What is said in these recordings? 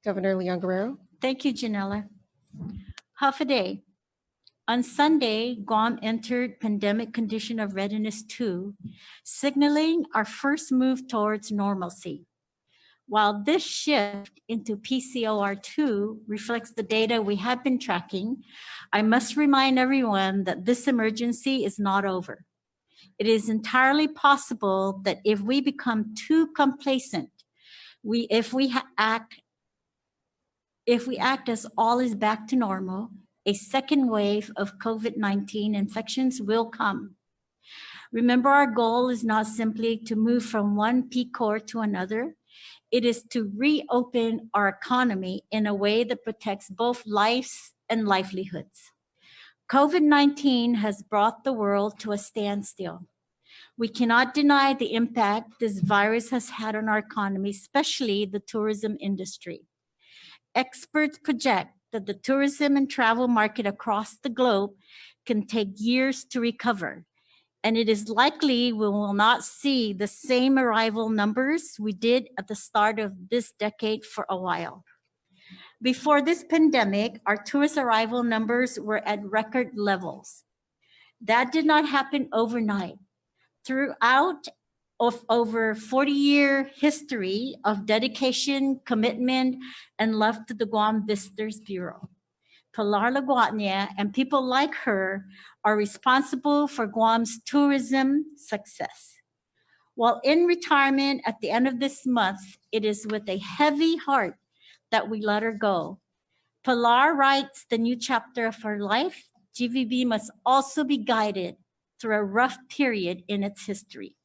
Governor Leon Guerrero. Thank you, Janella. Half a day. On Sunday, Guam entered pandemic condition of readiness 2, signaling our first move towards normalcy. While this shift into PCOR2 reflects the data we have been tracking, I must remind everyone that this emergency is not over. It is entirely possible that if we become too complacent, if we act as all is back to normal, a second wave of COVID-19 infections will come. Remember, our goal is not simply to move from one peak core to another. It is to reopen our economy in a way that protects both lives and livelihoods. COVID-19 has brought the world to a standstill. We cannot deny the impact this virus has had on our economy, especially the tourism industry. Experts project that the tourism and travel market across the globe can take years to recover, and it is likely we will not see the same arrival numbers we did at the start of this decade for a while. Before this pandemic, our tourist arrival numbers were at record levels. That did not happen overnight. Throughout of over 40-year history of dedication, commitment, and love to the Guam Visitors Bureau, Pilar Laguatnia and people like her are responsible for Guam's tourism success. While in retirement at the end of this month, it is with a heavy heart that we let her go. Pilar writes the new chapter of her life. GVB must also be guided through a rough period in its history.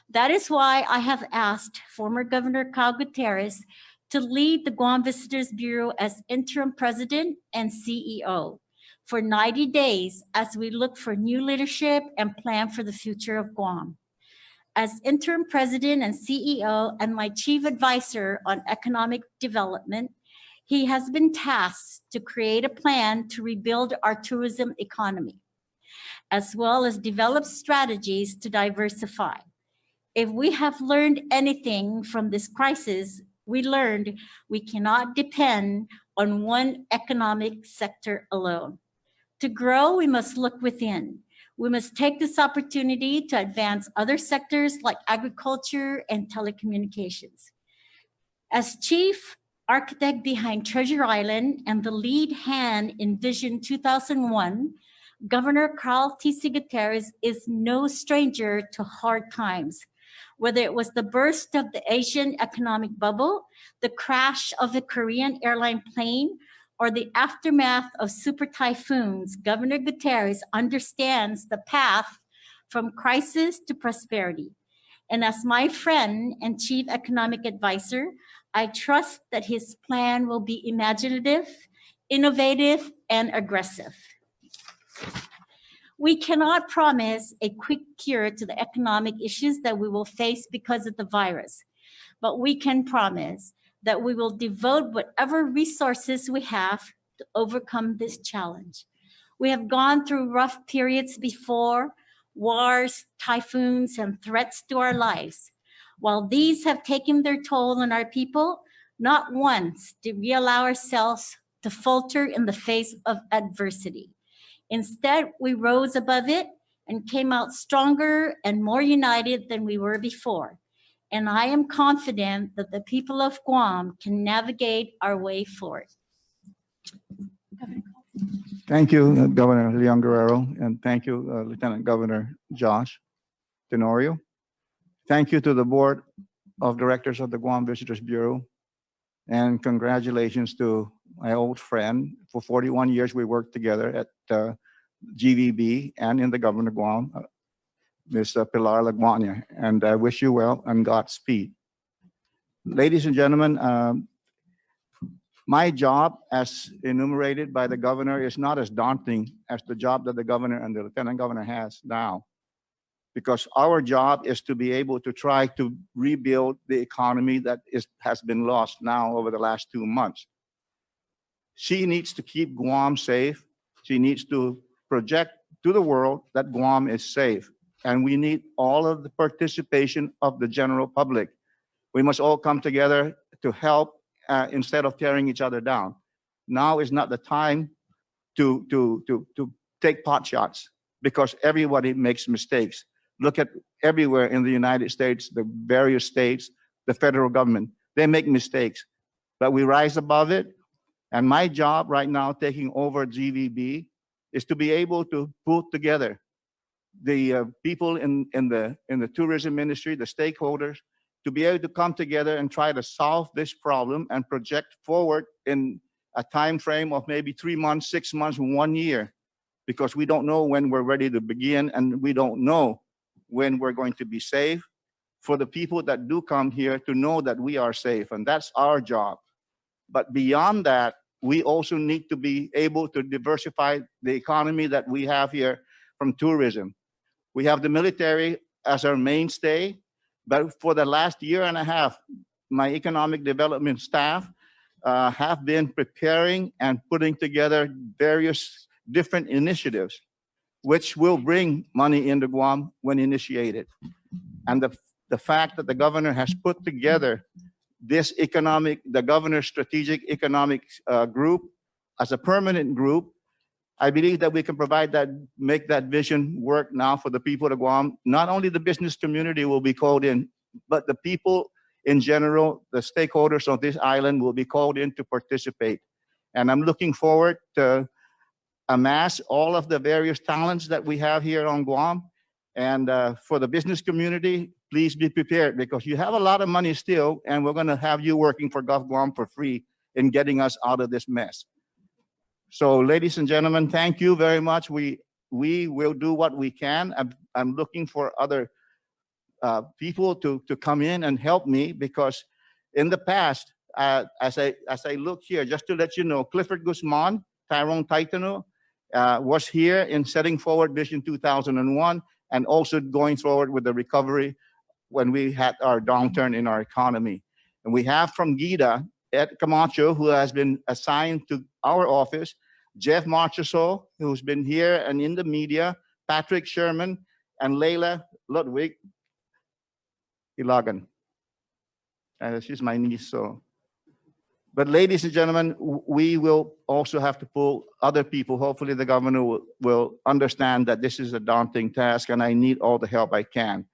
That is why I have asked former Governor Carl Gutierrez to lead the Guam Visitors Bureau as interim president and CEO for 90 days as we look for new leadership and plan for the future of Guam. As interim president and CEO and my chief advisor on economic development, he has been tasked to create a plan to rebuild our tourism economy, as well as develop strategies to diversify. If we have learned anything from this crisis, we learned we cannot depend on one economic sector alone. To grow, we must look within. We must take this opportunity to advance other sectors like agriculture and telecommunications. As chief architect behind Treasure Island and the lead hand in Vision 2001, Governor Carl T.C. Gutierrez is no stranger to hard times. Whether it was the burst of the Asian economic bubble, the crash of the Korean airline plane, or the aftermath of super typhoons, Governor Gutierrez understands the path from crisis to prosperity. And as my friend and chief economic advisor, I trust that his plan will be imaginative, innovative, and aggressive. We cannot promise a quick cure to the economic issues that we will face because of the virus, but we can promise that we will devote whatever resources we have to overcome this challenge. We have gone through rough periods before, wars, typhoons, and threats to our lives. While these have taken their toll on our people, not once did we allow ourselves to falter in the face of adversity. Instead, we rose above it and came out stronger and more united than we were before. And I am confident that the people of Guam can navigate our way forward. Thank you, Governor Leon Guerrero, and thank you, Lieutenant Governor Josh Tenorio. Thank you to the Board of Directors of the Guam Visitors Bureau, and congratulations to my old friend. For 41 years, we worked together at GVB and in the Governor of Guam, Ms. Pilar Laguatnia, and I wish you well and Godspeed. Ladies and gentlemen, my job as enumerated by the governor is not as daunting as the job that the governor and the lieutenant governor has now, because our job is to be able to try to rebuild the economy that has been lost now over the last 2 months. She needs to keep Guam safe. She needs to project to the world that Guam is safe. And we need all of the participation of the general public. We must all come together to help instead of tearing each other down. Now is not the time to take pot shots because everybody makes mistakes. Look at everywhere in the United States, the various states, the federal government, they make mistakes, but we rise above it. And my job right now, taking over GVB, is to be able to put together the people in the tourism industry, the stakeholders, to be able to come together and try to solve this problem and project forward in a time frame of maybe 3 months, 6 months, 1 year, because we don't know when we're ready to begin, and we don't know when we're going to be safe. For the people that do come here to know that we are safe, and that's our job. But beyond that, we also need to be able to diversify the economy that we have here from tourism. We have the military as our mainstay, but for the last year and a half, my economic development staff have been preparing and putting together various different initiatives, which will bring money into Guam when initiated. And the fact that the governor has put together this the governor's strategic economic group as a permanent group, I believe that we can make that vision work now for the people of Guam. Not only the business community will be called in, but the people in general, the stakeholders of this island will be called in to participate. And I'm looking forward to amass all of the various talents that we have here on Guam. And for the business community, please be prepared because you have a lot of money still, and we're going to have you working for Gov Guam for free in getting us out of this mess. So, ladies and gentlemen, thank you very much. We will do what we can. I'm looking for other people to come in and help me because in the past, as I look here, just to let you know, Clifford Guzman, Tyrone Taitano, was here in setting forward Vision 2001 and also going forward with the recovery when we had our downturn in our economy. And we have from GIDA, Ed Camacho, who has been assigned to our office, Jeff Marchesol, who's been here and in the media, Patrick Sherman, and Layla Ludwig Ilagan. She's my niece, so. But ladies and gentlemen, we will also have to pull other people. Hopefully the governor will understand that this is a daunting task and I need all the help I can.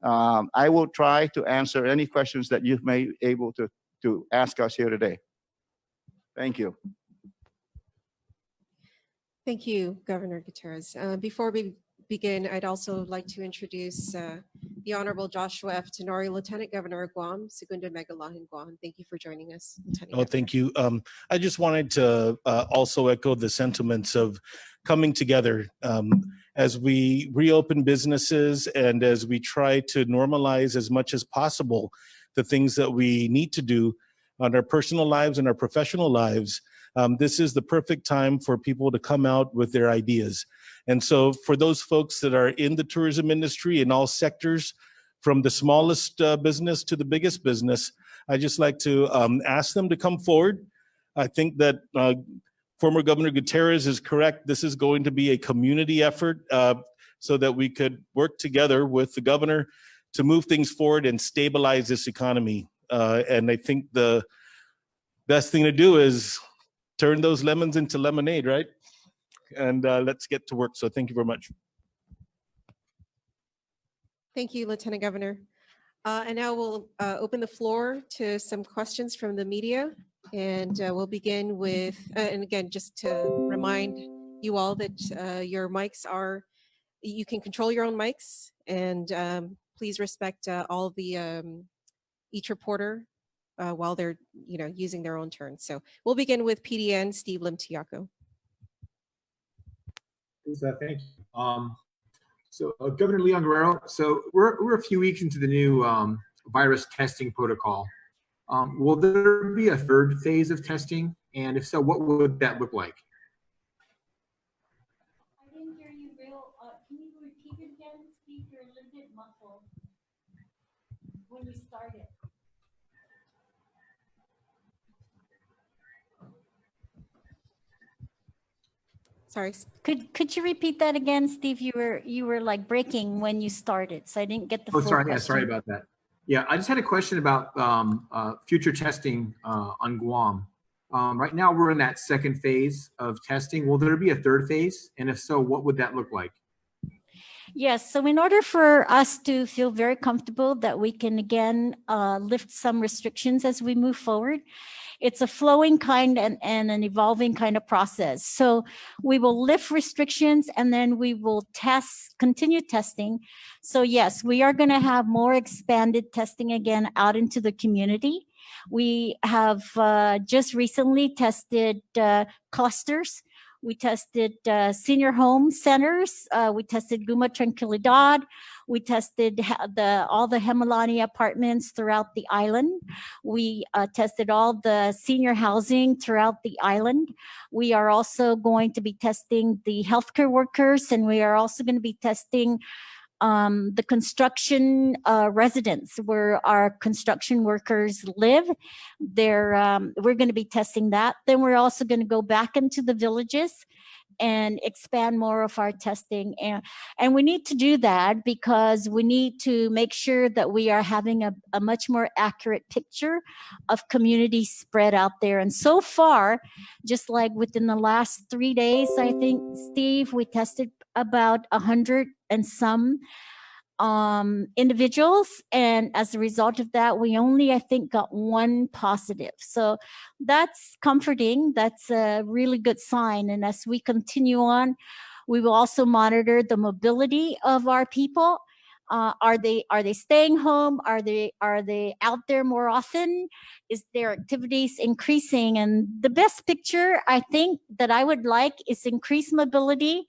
I will try to answer any questions that you may be able to ask us here today. Thank you. Thank you, Governor Gutierrez. Before we begin, I'd also like to introduce the Honorable Joshua F. Tenorio, Lieutenant Governor of Guam, Segunda Megalahin, Guam. Thank you for joining us, Lieutenant Governor. Thank you. I just wanted to also echo the sentiments of coming together as we reopen businesses and as we try to normalize as much as possible the things that we need to do on our personal lives and our professional lives. This is the perfect time for people to come out with their ideas. And so for those folks that are in the tourism industry in all sectors, from the smallest business to the biggest business, I just like to ask them to come forward. I think that former Governor Gutierrez is correct. This is going to be a community effort so that we could work together with the governor to move things forward and stabilize this economy. And I think the best thing to do is turn those lemons into lemonade, right? And let's get to work. So thank you very much. Thank you, Lieutenant Governor. And now we'll open the floor to some questions from the media. And we'll begin with, and again, just to remind you all that your mics are, you can control your own mics, and please respect all the, each reporter while they're using their own turn. So we'll begin with PDN, Steve Limtiaco. Thank you. So Governor Leon Guerrero, so we're a few weeks into the new virus testing protocol. Will there be a third phase of testing? And if so, what would that look like? I didn't hear you real. Can you repeat it again, Steve? You're a little bit muffled when you started. Sorry. Could you repeat that again, Steve? You were like breaking when you started, so I didn't get the full sorry, question. yeah, sorry about that. Yeah, I just had a question about future testing on Guam. Right now, we're in that second phase of testing. Will there be a third phase? And if so, what would that look like? Yes, so in order for us to feel very comfortable that we can again lift some restrictions as we move forward, it's a flowing kind and an evolving kind of process. So we will lift restrictions and then we will continue testing. So yes, we are going to have more expanded testing again out into the community. We have just recently tested clusters. We tested senior home centers. We tested Guma Tranquilidad. We tested all the Hemilani apartments throughout the island. We tested all the senior housing throughout the island. We are also going to be testing the healthcare workers, and we are also going to be testing the construction residents where our construction workers live. We're going to be testing that. Then we're also going to go back into the villages and expand more of our testing. And we need to do that because we need to make sure that we are having a much more accurate picture of community spread out there. And so far, just like within the last 3 days, I think, Steve, we tested about 100 and some individuals. And as a result of that, we only, I think, got one positive. So that's comforting. That's a really good sign. And as we continue on, we will also monitor the mobility of our people. Are they staying home? Are they out there more often? Is their activities increasing? And the best picture I think that I would like is increased mobility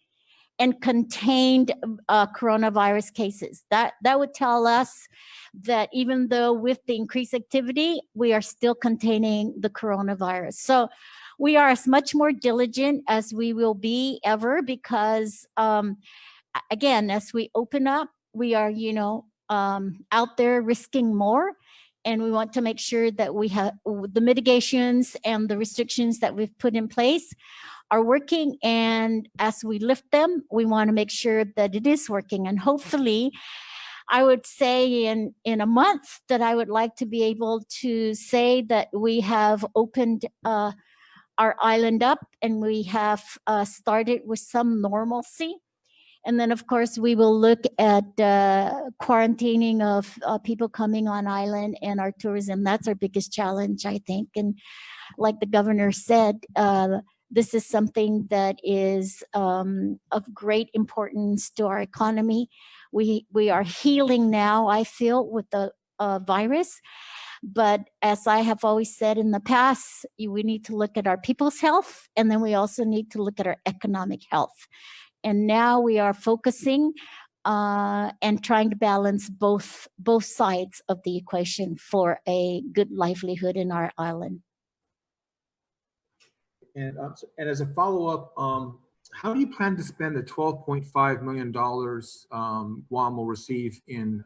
and contained coronavirus cases. That would tell us that even though with the increased activity, we are still containing the coronavirus. So we are as much more diligent as we will be ever because, again, as we open up, we are, out there risking more. And we want to make sure that we have the mitigations and the restrictions that we've put in place are working. And as we lift them, we want to make sure that it is working. And hopefully, I would say in a month that I would like to be able to say that we have opened our island up and we have started with some normalcy. And then, of course, we will look at quarantining of people coming on island and our tourism. That's our biggest challenge, I think. And like the governor said, this is something that is of great importance to our economy. We are healing now, I feel, with the virus. But as I have always said in the past, we need to look at our people's health, and then we also need to look at our economic health. And now we are focusing and trying to balance both sides of the equation for a good livelihood in our island. And as a follow-up, how do you plan to spend the $12.5 million Guam will receive in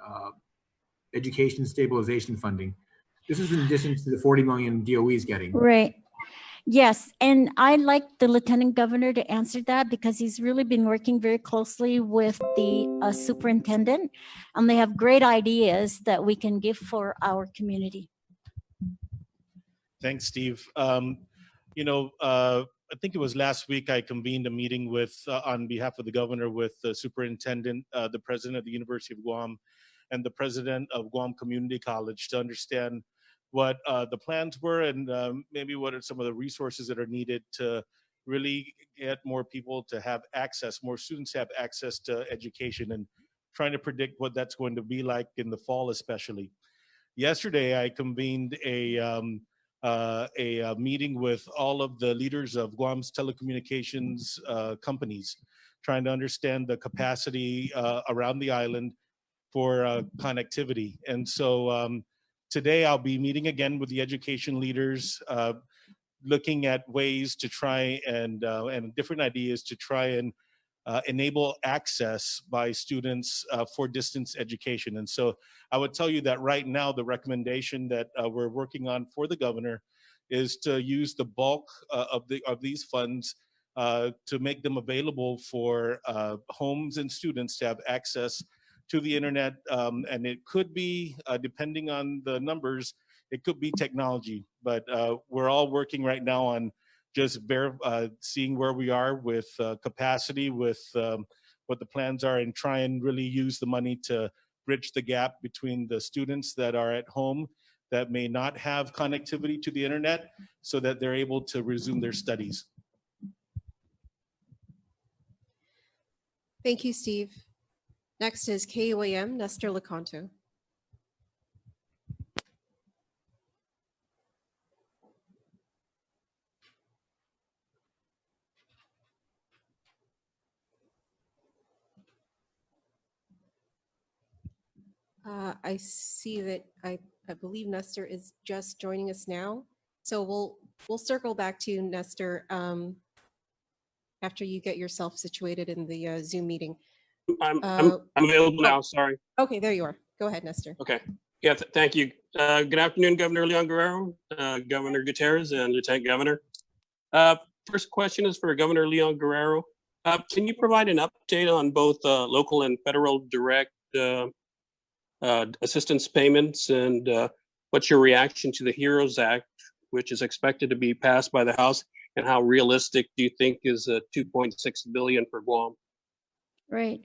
education stabilization funding? This is in addition to the 40 million DOE is getting. Right. Yes. And I'd like the Lieutenant Governor to answer that because he's really been working very closely with the superintendent, and they have great ideas that we can give for our community. Thanks, Steve. I think it was last week I convened a meeting with, on behalf of the governor, with the superintendent, the president of the University of Guam, and the president of Guam Community College to understand what the plans were and maybe what are some of the resources that are needed to really get more people to have access, more students to have access to education, and trying to predict what that's going to be like in the fall, especially. Yesterday, I convened a meeting with all of the leaders of Guam's telecommunications companies, trying to understand the capacity around the island for connectivity. And so today I'll be meeting again with the education leaders, looking at ways to try and different ideas to try and enable access by students for distance education. And so I would tell you that right now, the recommendation that we're working on for the governor is to use the bulk of these funds to make them available for homes and students to have access to the internet. And it could be, depending on the numbers, it could be technology. But we're all working right now on just seeing where we are with capacity, with what the plans are, and try and really use the money to bridge the gap between the students that are at home that may not have connectivity to the internet, so that they're able to resume their studies. Thank you, Steve. Next is KUAM, Nestor Lecanto. I see that I believe Nestor is just joining us now. So we'll circle back to you, Nestor, after you get yourself situated in the Zoom meeting. I'm available now. Sorry. Okay, there you are. Go ahead, Nestor. Okay. Yeah. Thank you. Good afternoon, Governor Leon Guerrero, Governor Gutierrez, and Lieutenant Governor. First question is for Governor Leon Guerrero. Can you provide an update on both local and federal direct assistance payments, and what's your reaction to the HEROES Act, which is expected to be passed by the House, and how realistic do you think is $2.6 billion for Guam? Right.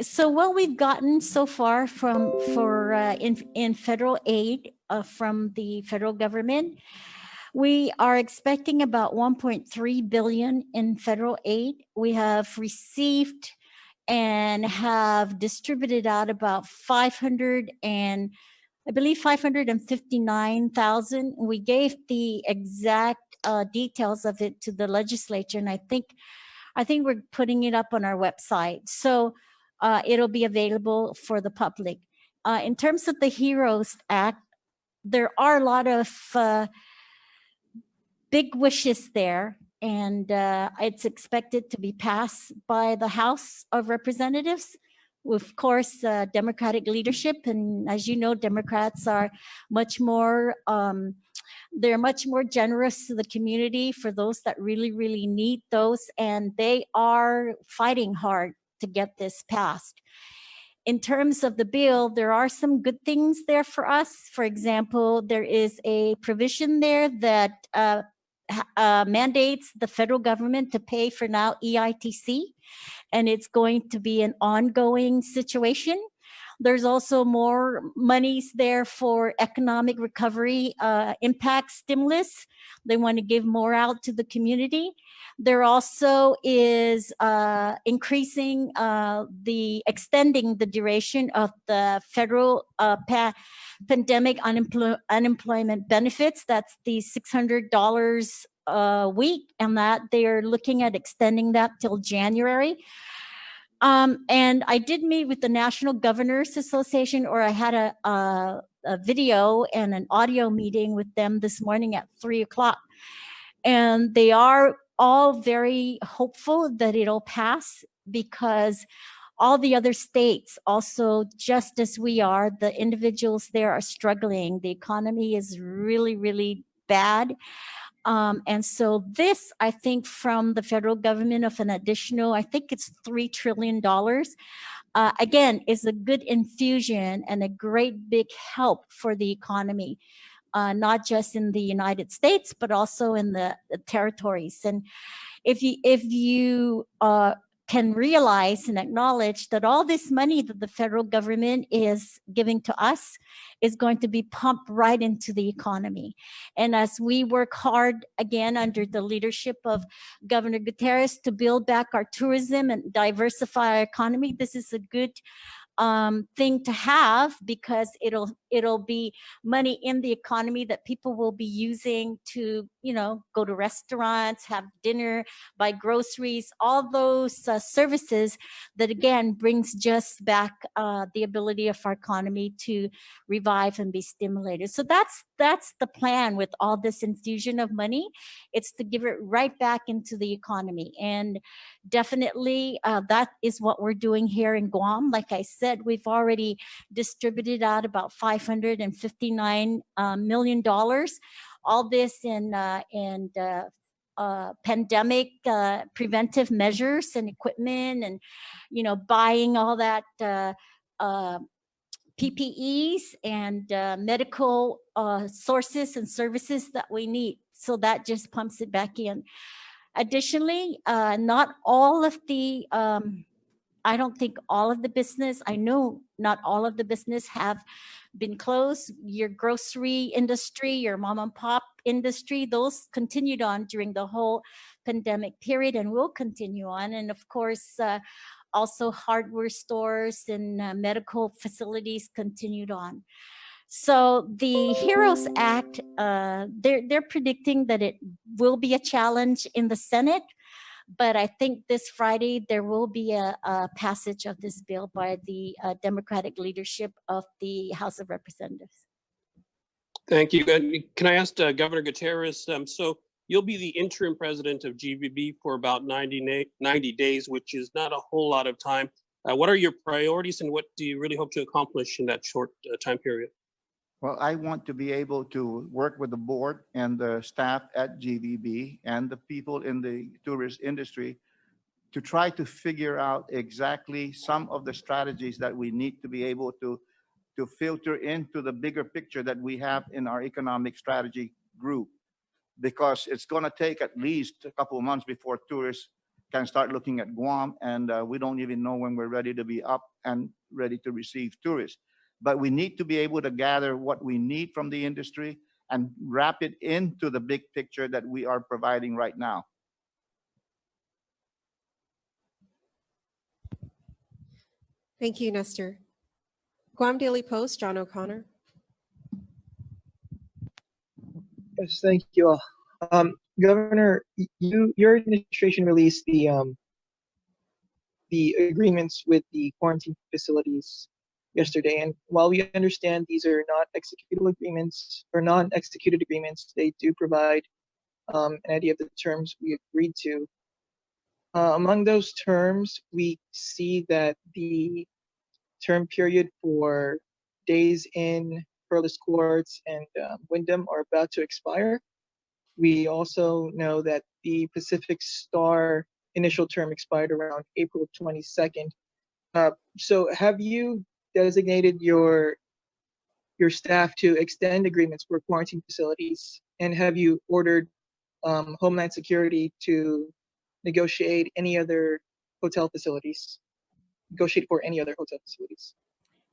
So what we've gotten so far in federal aid from the federal government, we are expecting about 1.3 billion in federal aid. We have received and have distributed out about 559,000. We gave the exact details of it to the legislature, and I think we're putting it up on our website. So it'll be available for the public. In terms of the HEROES Act, there are a lot of big wishes there, and it's expected to be passed by the House of Representatives. Of course, Democratic leadership, and as you know, Democrats are much more they're much more generous to the community for those that really, really need those, and they are fighting hard to get this passed. In terms of the bill, there are some good things there for us. For example, there is a provision there that mandates the federal government to pay for now EITC, and it's going to be an ongoing situation. There's also more monies there for economic recovery impact stimulus. They want to give more out to the community. There also is extending the duration of the federal pandemic unemployment benefits. That's the $600 a week, and that they are looking at extending that till January. And I did meet with the National Governors Association, or I had a video and an audio meeting with them this morning at 3:00. And they are all very hopeful that it'll pass, because all the other states also, just as we are, the individuals there are struggling. The economy is really, really bad. And so this, I think, from the federal government of an additional, I think it's $3 trillion, again, is a good infusion and a great big help for the economy, not just in the United States, but also in the territories. And if you can realize and acknowledge that all this money that the federal government is giving to us is going to be pumped right into the economy. And as we work hard, again, under the leadership of Governor Gutierrez, to build back our tourism and diversify our economy, this is a good thing to have, because it'll be money in the economy that people will be using to, go to restaurants, have dinner, buy groceries, all those services that, again, brings just back the ability of our economy to revive and be stimulated. So that's the plan with all this infusion of money. It's to give it right back into the economy. And definitely that is what we're doing here in Guam. Like I said, we've already distributed out about $559 million. All this in pandemic preventive measures and equipment, and buying all that PPEs and medical sources and services that we need. So that just pumps it back in. Additionally, not all of the I don't think all of the business, I know not all of the business have been closed. Your grocery industry, your mom and pop industry, those continued on during the whole pandemic period and will continue on. And of course, also hardware stores and medical facilities continued on. So the HEROES Act, they're predicting that it will be a challenge in the Senate. But I think this Friday, there will be a passage of this bill by the Democratic leadership of the House of Representatives. Thank you. Can I ask Governor Gutierrez, so you'll be the interim president of GVB for about 90 days, which is not a whole lot of time. What are your priorities and what do you really hope to accomplish in that short time period? Well, I want to be able to work with the board and the staff at GVB and the people in the tourist industry to try to figure out exactly some of the strategies that we need to be able to filter into the bigger picture that we have in our economic strategy group. Because it's going to take at least a couple of months before tourists can start looking at Guam, and we don't even know when we're ready to be up and ready to receive tourists. But we need to be able to gather what we need from the industry and wrap it into the big picture that we are providing right now. Thank you, Nestor. Guam Daily Post, John OConnor. Yes, thank you all. Governor, your administration released the agreements with the quarantine facilities yesterday, and while we understand these are not executable agreements or non-executed agreements, they do provide an idea of the terms we agreed to. Among those terms, we see that the term period for Days Inn, Perlis Courts, and Wyndham are about to expire. We also know that the Pacific Star initial term expired around April 22nd. So have you designated your staff to extend agreements for quarantine facilities? And have you ordered Homeland Security to negotiate any other hotel facilities? Negotiate for any other hotel facilities?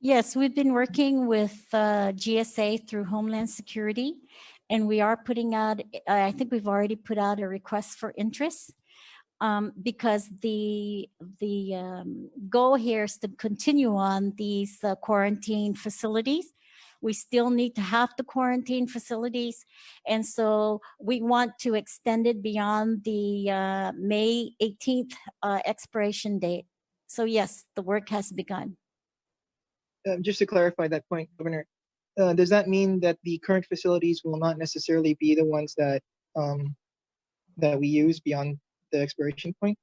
Yes, we've been working with GSA through Homeland Security, and we are putting out, I think we've already put out a request for interest, because the goal here is to continue on these quarantine facilities. We still need to have the quarantine facilities, and so we want to extend it beyond the May 18th expiration date. So yes, the work has begun. Just to clarify that point, Governor, does that mean that the current facilities will not necessarily be the ones that that we use beyond the expiration point?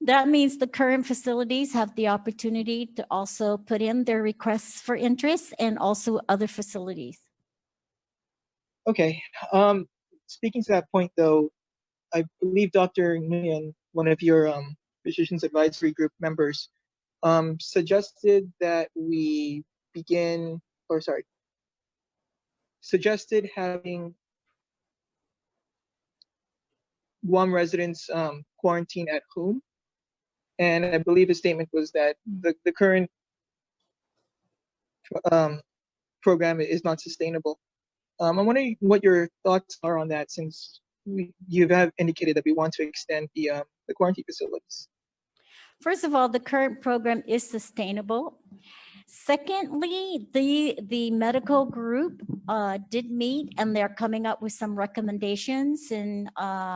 That means the current facilities have the opportunity to also put in their requests for interest, and also other facilities. Okay. Speaking to that point, though, I believe Dr. Nguyen, one of your Physicians Advisory Group members, suggested that we begin, or sorry, suggested having Guam residents quarantine at home. And I believe his statement was that the current program is not sustainable. I'm wondering what your thoughts are on that, since you have indicated that we want to extend the quarantine facilities. First of all, the current program is sustainable. Secondly, the medical group did meet, and they're coming up with some recommendations and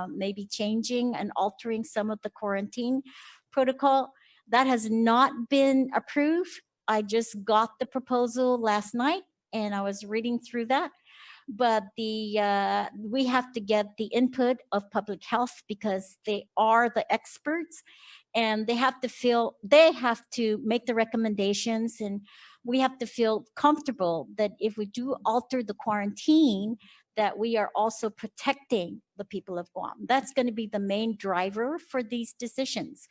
maybe changing and altering some of the quarantine protocol. That has not been approved. I just got the proposal last night and I was reading through that. But we have to get the input of public health, because they are the experts, and they have to make the recommendations, and we have to feel comfortable that if we do alter the quarantine, that we are also protecting the people of Guam. That's going to be the main driver for these decisions.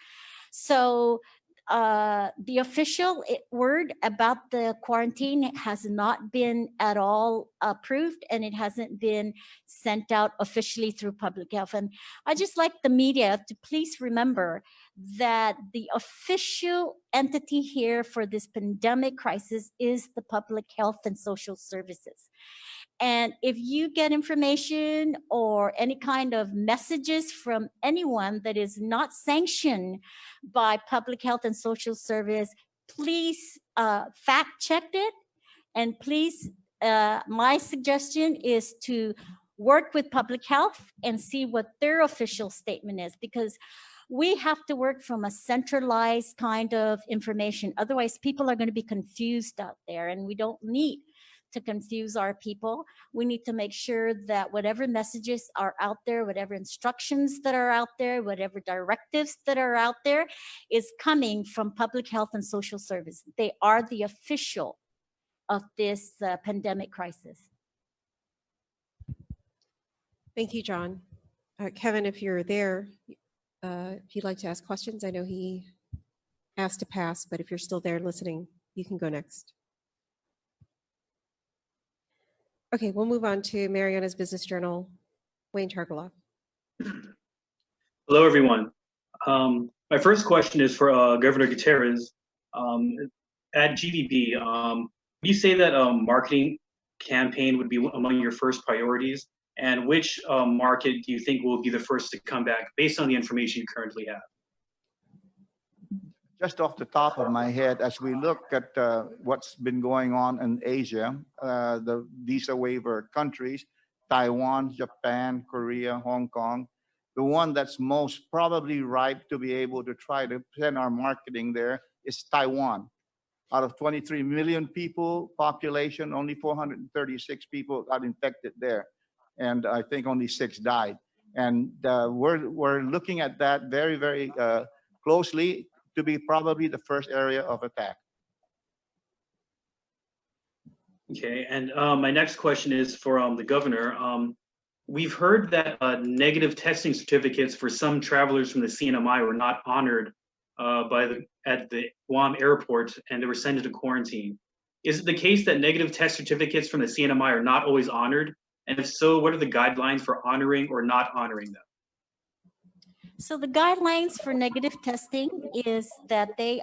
So the official word about the quarantine has not been at all approved, and it hasn't been sent out officially through public health. And I just like the media to please remember that the official entity here for this pandemic crisis is the Public Health and Social Services. And if you get information or any kind of messages from anyone that is not sanctioned by Public Health and Social Service, please fact check it. And please, my suggestion is to work with Public Health and see what their official statement is, because we have to work from a centralized kind of information. Otherwise, people are going to be confused out there, and we don't need to confuse our people. We need to make sure that whatever messages are out there, whatever instructions that are out there, whatever directives that are out there is coming from Public Health and Social Service. They are the official of this pandemic crisis. Thank you, John. Kevin, if you're there, if you'd like to ask questions, I know he asked to pass, but if you're still there listening, you can go next. Okay, we'll move on to Mariana's Business Journal, Wayne Chargaloff. Hello, everyone. My first question is for Governor Gutierrez. At GVB, you say that a marketing campaign would be among your first priorities, and which market do you think will be the first to come back based on the information you currently have? Just off the top of my head, as we look at what's been going on in Asia, the visa waiver countries, Taiwan, Japan, Korea, Hong Kong, the one that's most probably ripe to be able to try to send our marketing there is Taiwan. Out of 23 million people population, only 436 people got infected there. And I think only 6 died. And we're looking at that very, very closely to be probably the first area of attack. Okay, and my next question is for the governor. We've heard that negative testing certificates for some travelers from the CNMI were not honored at the Guam airport, and they were sent into quarantine. Is it the case that negative test certificates from the CNMI are not always honored? And if so, what are the guidelines for honoring or not honoring them? So the guidelines for negative testing is that they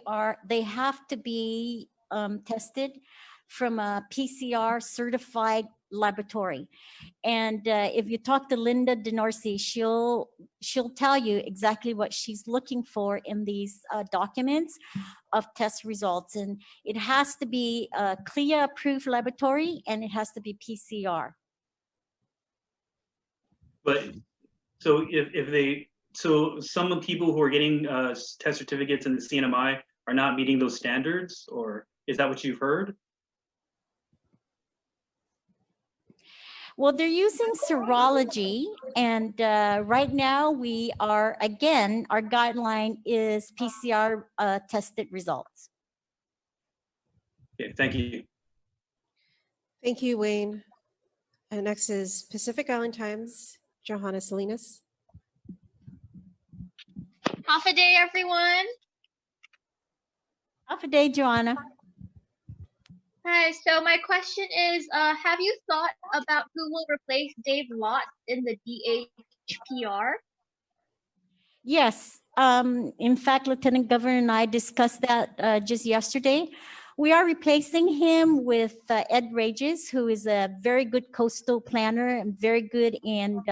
have to be tested from a PCR certified laboratory. And if you talk to Linda DeNorsi, she'll tell you exactly what she's looking for in these documents of test results. And it has to be a CLIA approved laboratory, and it has to be PCR. But so so some of the people who are getting test certificates in the CNMI are not meeting those standards, or is that what you've heard? Well, they're using serology, and right now we are, again, our guideline is PCR tested results. Okay, thank you. Thank you, Wayne. And next is Pacific Island Times, Johanna Salinas. Half a day, everyone. Half a day, Joanna. Hi, so my question is, have you thought about who will replace Dave Lott in the DHPR? Yes. In fact, Lieutenant Governor and I discussed that just yesterday. We are replacing him with Ed Rages, who is a very good coastal planner and very good in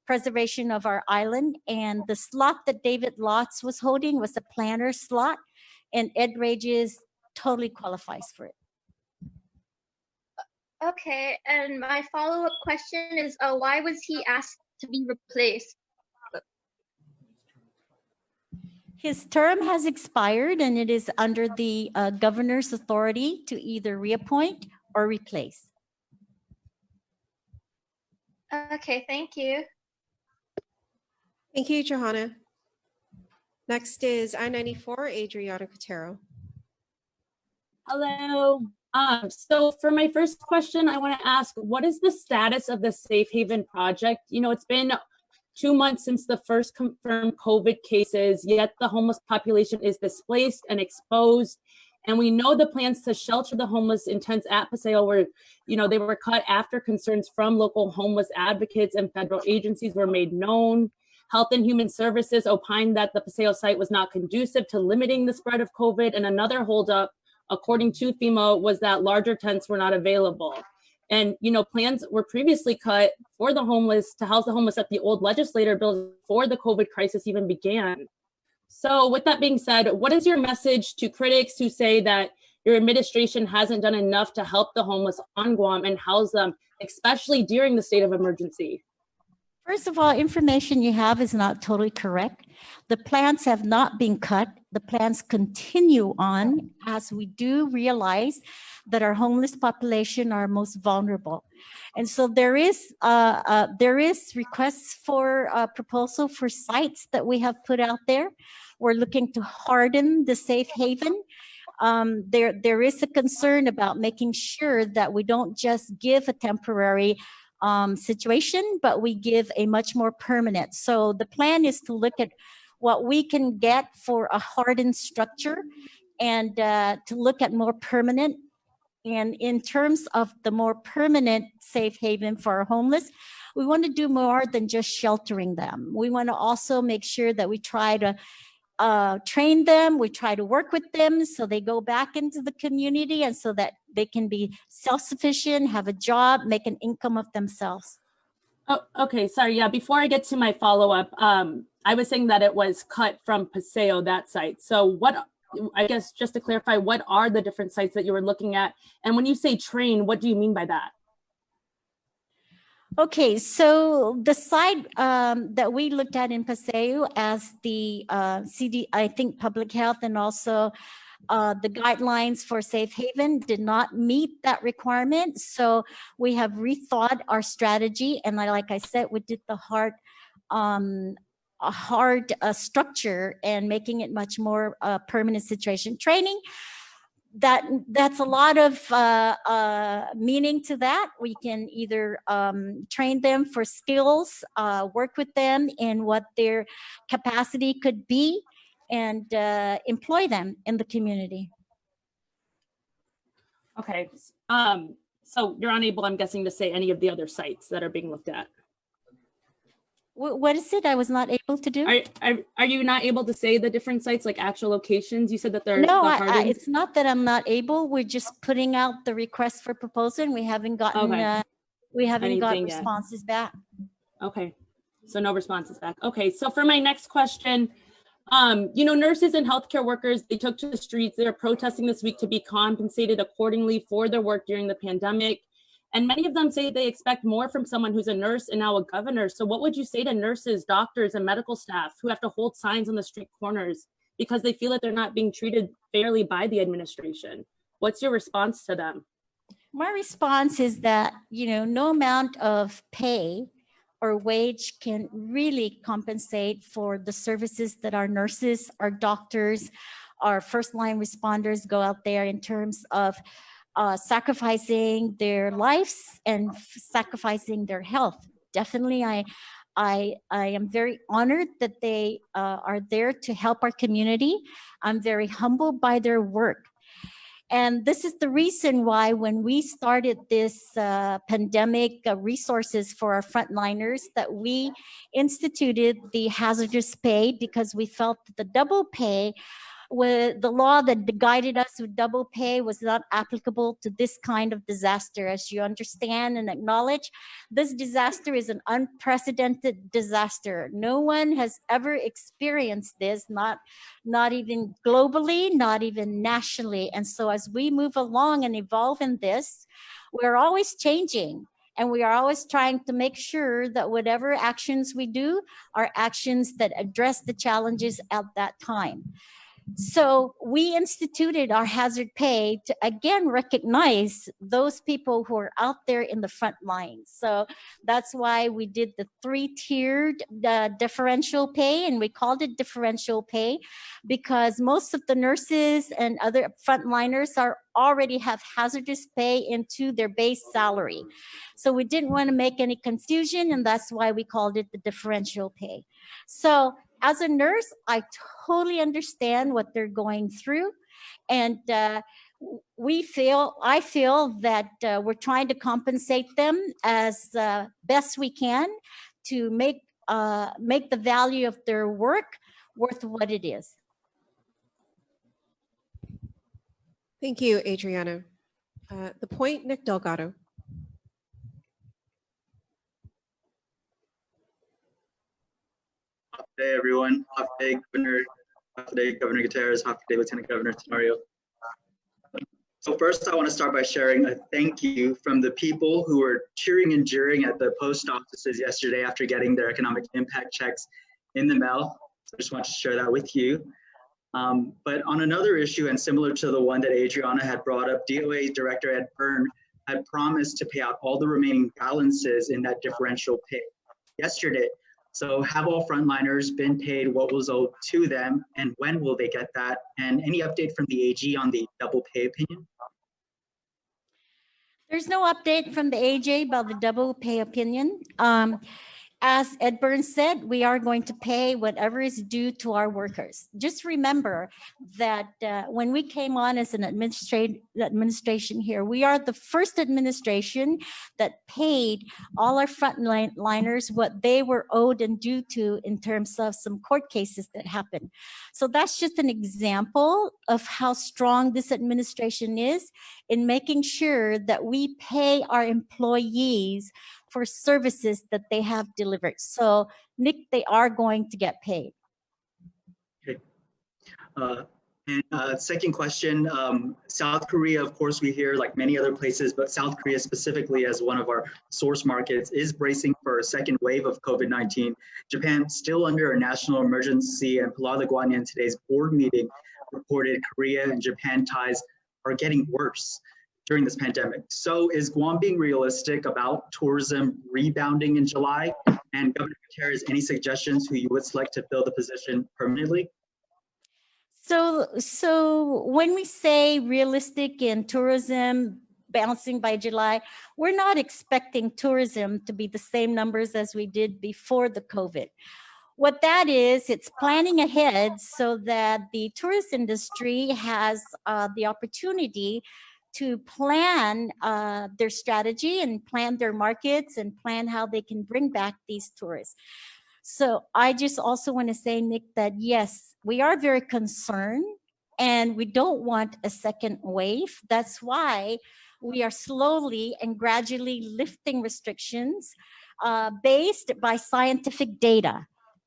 preservation of our island. And the slot that David Lotz was holding was a planner slot, and Ed Rages totally qualifies for it. Okay, and my follow-up question is, why was he asked to be replaced? His term has expired, and it is under the governor's authority to either reappoint or replace. Okay, thank you. Thank you, Johanna. Next is I-94, Adriana Cotero. Hello. So for my first question, I want to ask, what is the status of the Safe Haven project? You know, it's been 2 months since the first confirmed COVID cases, yet the homeless population is displaced and exposed. And we know the plans to shelter the homeless in tents at Paseo were, they were cut after concerns from local homeless advocates and federal agencies were made known. Health and Human Services opined that the Paseo site was not conducive to limiting the spread of COVID. And another holdup, according to FEMA, was that larger tents were not available. And, plans were previously cut for the homeless to house the homeless at the old legislator bills before the COVID crisis even began. So with that being said, what is your message to critics who say that your administration hasn't done enough to help the homeless on Guam and house them, especially during the state of emergency? First of all, information you have is not totally correct. The plans have not been cut. The plans continue on, as we do realize that our homeless population are most vulnerable. And so there is requests for a proposal for sites that we have put out there. We're looking to harden the safe haven. There is a concern about making sure that we don't just give a temporary situation, but we give a much more permanent. So the plan is to look at what we can get for a hardened structure and to look at more permanent. And in terms of the more permanent safe haven for our homeless, we want to do more than just sheltering them. We want to also make sure that we try to train them, we try to work with them so they go back into the community and so that they can be self-sufficient, have a job, make an income of themselves. Oh, okay, sorry, yeah, before I get to my follow-up, I was saying that it was cut from Paseo, that site. So I guess just to clarify, what are the different sites that you were looking at? And when you say train, what do you mean by that? Okay, so the site that we looked at in Paseo as the I think public health and also the guidelines for safe haven did not meet that requirement. So we have rethought our strategy. And like I said, we did the hard structure and making it much more permanent situation. Training, that's a lot of meaning to that. We can either train them for skills, work with them in what their capacity could be, and employ them in the community. Okay, so you're unable, I'm guessing, to say any of the other sites that are being looked at. What is it I was not able to do? Are you not able to say the different sites, like actual locations? You said that they're no. It's not that I'm not able. We're just putting out the request for proposal, and we haven't gotten got responses back. Okay, so no responses back. Okay, so for my next question, nurses and healthcare workers, they took to the streets. They're protesting this week to be compensated accordingly for their work during the pandemic. And many of them say they expect more from someone who's a nurse and now a governor. So what would you say to nurses, doctors, and medical staff who have to hold signs on the street corners because they feel that they're not being treated fairly by the administration? What's your response to them? My response is that, no amount of pay or wage can really compensate for the services that our nurses, our doctors, our first line responders go out there in terms of sacrificing their lives and sacrificing their health. Definitely, I am very honored that they are there to help our community. I'm very humbled by their work. And this is the reason why when we started this pandemic resources for our frontliners, that we instituted the hazardous pay, because we felt that the double pay, with the law that guided us with double pay, was not applicable to this kind of disaster. As you understand and acknowledge, this disaster is an unprecedented disaster. No one has ever experienced this, not even globally, not even nationally. And so as we move along and evolve in this, we're always changing. And we are always trying to make sure that whatever actions we do are actions that address the challenges at that time. So we instituted our hazard pay to again recognize those people who are out there in the front lines. So that's why we did the 3-tiered differential pay, and we called it differential pay because most of the nurses and other frontliners already have hazardous pay into their base salary. So we didn't want to make any confusion, and that's why we called it the differential pay. So as a nurse, I totally understand what they're going through. And I feel that we're trying to compensate them as best we can to make the value of their work worth what it is. Thank you, Adriana. The point, Nick Delgado. Half day, everyone. Half day, Governor. Half day, Governor Guterres. Half day, Lieutenant Governor Tenorio. So first, I want to start by sharing a thank you from the people who were cheering and jeering at the post offices yesterday after getting their economic impact checks in the mail. So I just want to share that with you. But on another issue, and similar to the one that Adriana had brought up, DOA Director Ed Byrne had promised to pay out all the remaining balances in that differential pay yesterday. So have all frontliners been paid what was owed to them, and when will they get that? And any update from the AG on the double pay opinion? There's no update from the AJ about the double pay opinion. As Ed Burns said, we are going to pay whatever is due to our workers. Just remember that when we came on as an administration here, we are the first administration that paid all our frontliners what they were owed and due to in terms of some court cases that happened. So that's just an example of how strong this administration is in making sure that we pay our employees for services that they have delivered. So, Nick, they are going to get paid. Okay. Second question, South Korea, of course, we hear like many other places, but South Korea specifically as one of our source markets is bracing for a second wave of COVID-19. Japan still under a national emergency, and Palada Guanya in today's board meeting reported Korea and Japan ties are getting worse during this pandemic. So is Guam being realistic about tourism rebounding in July? And Governor Guterres, any suggestions who you would select to fill the position permanently? So when we say realistic in tourism bouncing by July, we're not expecting tourism to be the same numbers as we did before the COVID. What that is, it's planning ahead so that the tourist industry has the opportunity to plan their strategy and plan their markets and plan how they can bring back these tourists. So I just also want to say, Nick, that yes, we are very concerned and we don't want a second wave. That's why we are slowly and gradually lifting restrictions based by scientific data,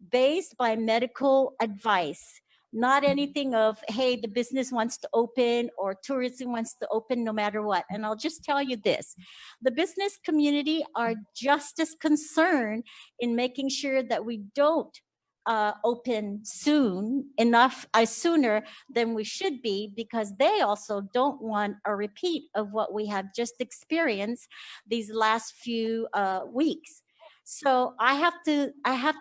based by medical advice. Not anything of, hey, the business wants to open or tourism wants to open no matter what. And I'll just tell you this, the business community are just as concerned in making sure that we don't open sooner than we should be, because they also don't want a repeat of what we have just experienced these last few weeks. So I have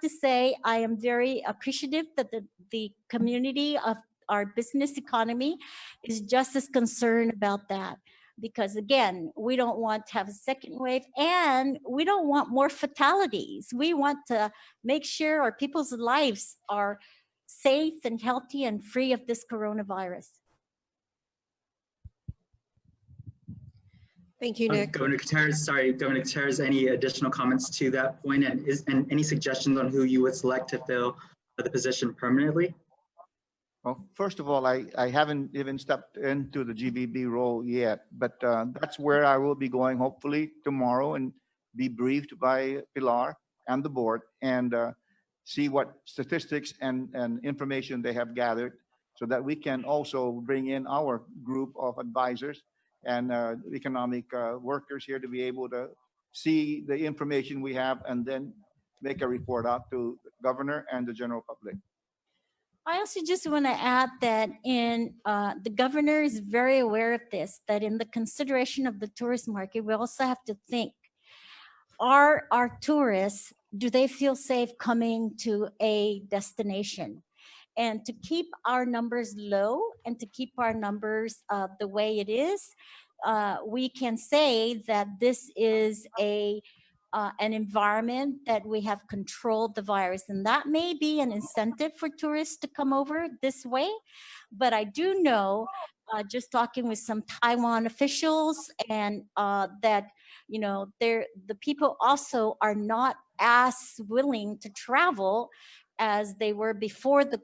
to say I am very appreciative that the community of our business economy is just as concerned about that. Because again, we don't want to have a second wave and we don't want more fatalities. We want to make sure our people's lives are safe and healthy and free of this coronavirus. Thank you, Nick. Governor Guterres, any additional comments to that point, and any suggestions on who you would select to fill the position permanently? Well, first of all, I haven't even stepped into the GBB role yet, but that's where I will be going hopefully tomorrow and be briefed by Pilar and the board and see what statistics and information they have gathered so that we can also bring in our group of advisors and economic workers here to be able to see the information we have and then make a report out to the governor and the general public. I also just want to add that the governor is very aware of this, that in the consideration of the tourist market, we also have to think, are our tourists, do they feel safe coming to a destination? And to keep our numbers low and to keep our numbers the way it is, we can say that this is an environment that we have controlled the virus, and that may be an incentive for tourists to come over this way. But I do know, just talking with some Taiwan officials, and that the people also are not as willing to travel as they were before the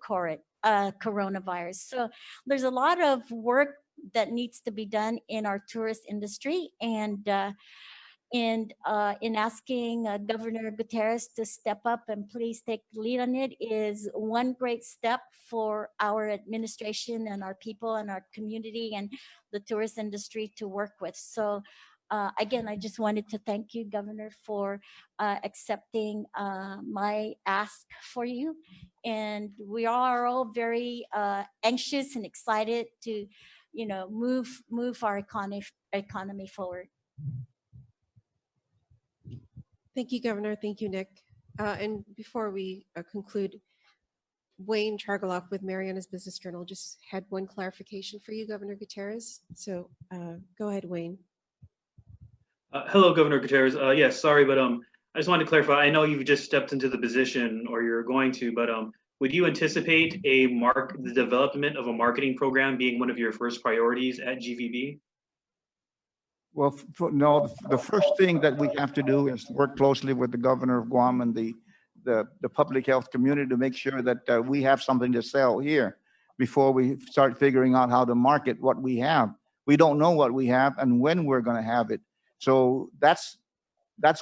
coronavirus. So there's a lot of work that needs to be done in our tourist industry, and in asking Governor Gutierrez to step up and please take the lead on it is one great step for our administration and our people and our community and the tourist industry to work with. So again, I just wanted to thank you, Governor, for accepting my ask for you. And we are all very anxious and excited to, move our economy forward. Thank you, Governor. Thank you, Nick. And before we conclude, Wayne Chargaloff with Mariana's Business Journal just had one clarification for you, Governor Gutierrez. So go ahead, Wayne. Hello, Governor Gutierrez. Yes, sorry, but I just wanted to clarify. I know you've just stepped into the position, or you're going to, but would you anticipate the development of a marketing program being one of your first priorities at GVB? Well, no, the first thing that we have to do is work closely with the governor of Guam and the public health community to make sure that we have something to sell here before we start figuring out how to market what we have. We don't know what we have and when we're going to have it. So that's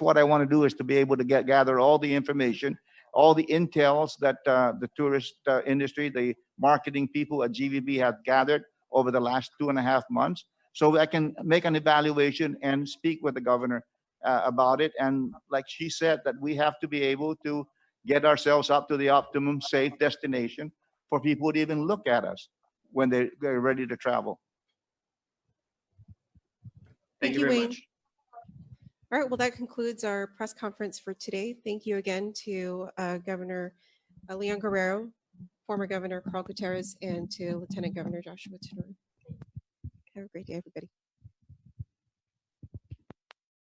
what I want to do, is to be able to gather all the information, all the intels that the tourist industry, the marketing people at GVB have gathered over the last 2.5 months, so I can make an evaluation and speak with the governor about it. And like she said, that we have to be able to get ourselves up to the optimum safe destination for people to even look at us when they're ready to travel. Thank you very Wayne. much. All right, well, that concludes our press conference for today. Thank you again to Governor Leon Guerrero, former Governor Carl Gutierrez, and to Lieutenant Governor Joshua Tenorio. Have a great day, everybody.